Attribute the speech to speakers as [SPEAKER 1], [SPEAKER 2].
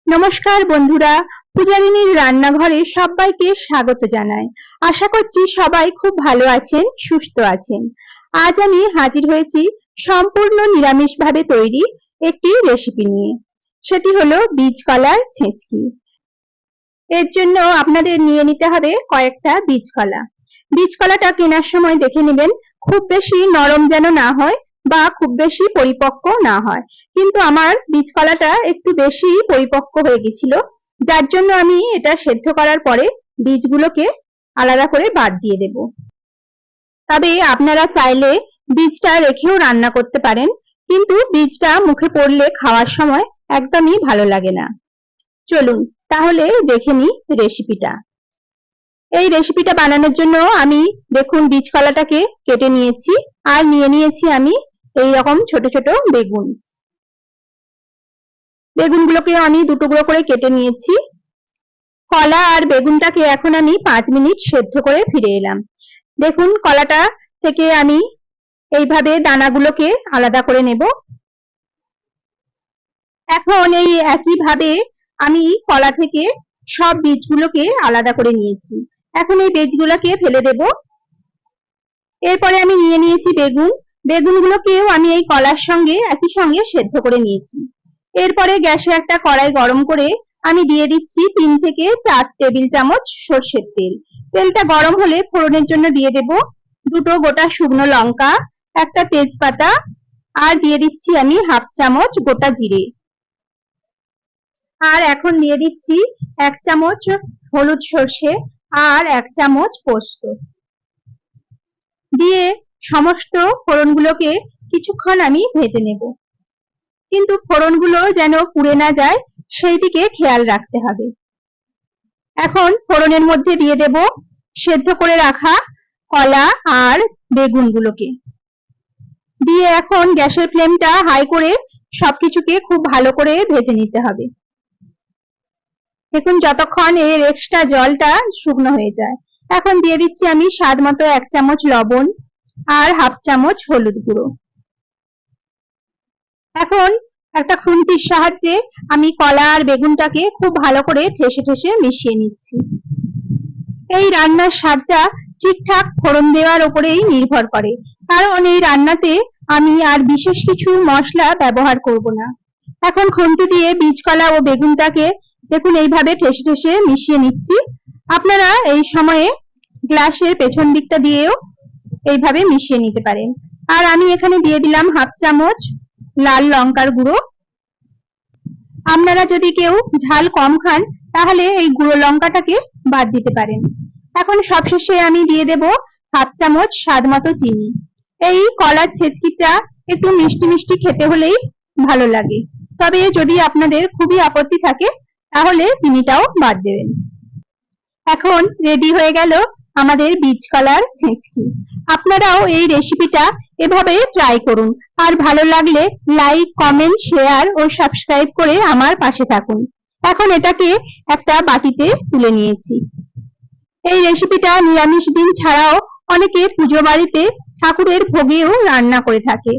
[SPEAKER 1] নমস্কার বন্ধুরা, পূজারিনীর রান্নাঘরে সবাইকে স্বাগত জানাই। আশা করছি সবাই খুব ভালো আছেন, সুস্থ আছেন। আজ আমি হাজির হয়েছি সম্পূর্ণ নিরামিষভাবে তৈরি একটি রেসিপি নিয়ে। সেটি হলো বীজ কলার ছেঁচকি। এর জন্য আপনাদের নিয়ে নিতে হবে কয়েকটা বীজ কলা। বীজ কলাটা কেনার সময় দেখে নেবেন খুব বেশি নরম যেন না হয় বা খুব বেশি পরিপক্ক না হয়। কিন্তু আমার বীজ কলাটা একটু বেশি পরিপক্ক হয়ে গেছিল, যার জন্য আমি এটা সেদ্ধ করার পরে বীজগুলোকে আলাদা করে বাদ দিয়ে দেব। তবে আপনারা চাইলে বীজটা রেখেও রান্না করতে পারেন, কিন্তু বীজটা মুখে পড়লে খাওয়ার সময় একদমই ভালো লাগে না। চলুন তাহলে দেখে নিই রেসিপিটা। এই রেসিপিটা বানানোর জন্য আমি দেখুন বীজ কলাটাকে কেটে নিয়েছি, আর নিয়ে নিয়েছি আমি এই রকম ছোট ছোট বেগুন। বেগুনগুলোকে আমি দুটুকরো করে কেটে নিয়েছি। কলা আর বেগুনটাকে এখন আমি 5 মিনিট সেদ্ধ করে ফিরে এলাম। দেখুন কলাটা থেকে আমি এইভাবে দানাগুলোকে আলাদা করে নেব। এখন এই একইভাবে আমি কলা থেকে সব বীজগুলোকে আলাদা করে নিয়েছি। এখন এই বীজগুলোকে ফেলে দেব। এরপরে আমি নিয়ে নিয়েছি বেগুন। বেগুনগুলোকেও আমি এই কলার সঙ্গে একই সঙ্গে সেদ্ধ করে নিয়েছি। এরপরে গ্যাসে একটা কড়াই গরম করে আমি দিয়ে দিচ্ছি 3 থেকে 4 টেবিল চামচ সরষের তেল। তেলটা গরম হলে ফোড়নের জন্য দিয়ে দেব দুটো গোটা শুকনো লঙ্কা, একটা তেজপাতা, আর দিয়ে দিচ্ছি আমি হাফ চামচ গোটা জিরে। আর এখন দিয়ে দিচ্ছি 1 চামচ হলুদ সর্ষে আর 1 চামচ পোস্ত দিয়ে সমস্ত ফোড়নগুলোকে কিছুক্ষণ আমি ভেজে নেব। কিন্তু ফোড়নগুলো যেন পুড়ে না যায় সেই দিকে খেয়াল রাখতে হবে। এখন ফোড়নের মধ্যে দিয়ে দেব সেদ্ধ করে রাখা কলা আর বেগুনগুলোকে দিয়ে এখন গ্যাসের ফ্লেমটা হাই করে সবকিছুকে খুব ভালো করে ভেজে নিতে হবে। দেখুন যতক্ষণ এর এক্সট্রা জলটা শুকনো হয়ে যায়। এখন দিয়ে দিচ্ছি আমি স্বাদ মতো 1 চামচ লবণ আর হাফ চামচ হলুদ গুঁড়ো। এখন একটা খুন্তির সাহায্যে আমি কলা আর বেগুনটাকে খুব ভালো করে ঠেসে ঠেসে মিশিয়ে নিচ্ছি। এই রান্নার স্বাদটা ঠিকঠাক ফোড়ন দেওয়ার উপরেই নির্ভর করে, কারণ এই রান্নাতে আমি আর বিশেষ কিছু মশলা ব্যবহার করব না। এখন খুন্তি দিয়ে বীজ কলা ও বেগুনটাকে দেখুন এইভাবে ঠেসে ঠেসে মিশিয়ে নিচ্ছি। আপনারা এই সময়ে গ্লাসের পেছন দিকটা দিয়েও এইভাবে মিশিয়ে নিতে পারেন। আর আমি এখানে দিয়ে দিলাম হাফ চামচ লাল লঙ্কার গুঁড়ো। আপনারা যদি কেউ ঝাল কম খান তাহলে এই গুঁড়ো লঙ্কাটাকে বাদ দিতে পারেন। এখন সবশেষে আমি দিয়ে দেব হাফ চামচ স্বাদ মতো চিনি। এই কলার ছেচকিটা একটু মিষ্টি মিষ্টি খেতে হলেই ভালো লাগে, তবে যদি আপনাদের খুবই আপত্তি থাকে তাহলে চিনিটাও বাদ দেবেন। এখন রেডি হয়ে গেল আমাদের বীজ কলার ছেচকি। আপনারাও এই রেসিপিটা এভাবে ট্রাই করুন, আর ভালো লাগলে লাইক, কমেন্ট, শেয়ার ও সাবস্ক্রাইব করে আমার পাশে থাকুন। এখন এটাকে একটা বাটিতে তুলে নিয়েছি। এই রেসিপিটা নিরামিষ দিন ছাড়াও অনেকে পুজো বাড়িতে ঠাকুরের ভোগেও রান্না করে থাকে।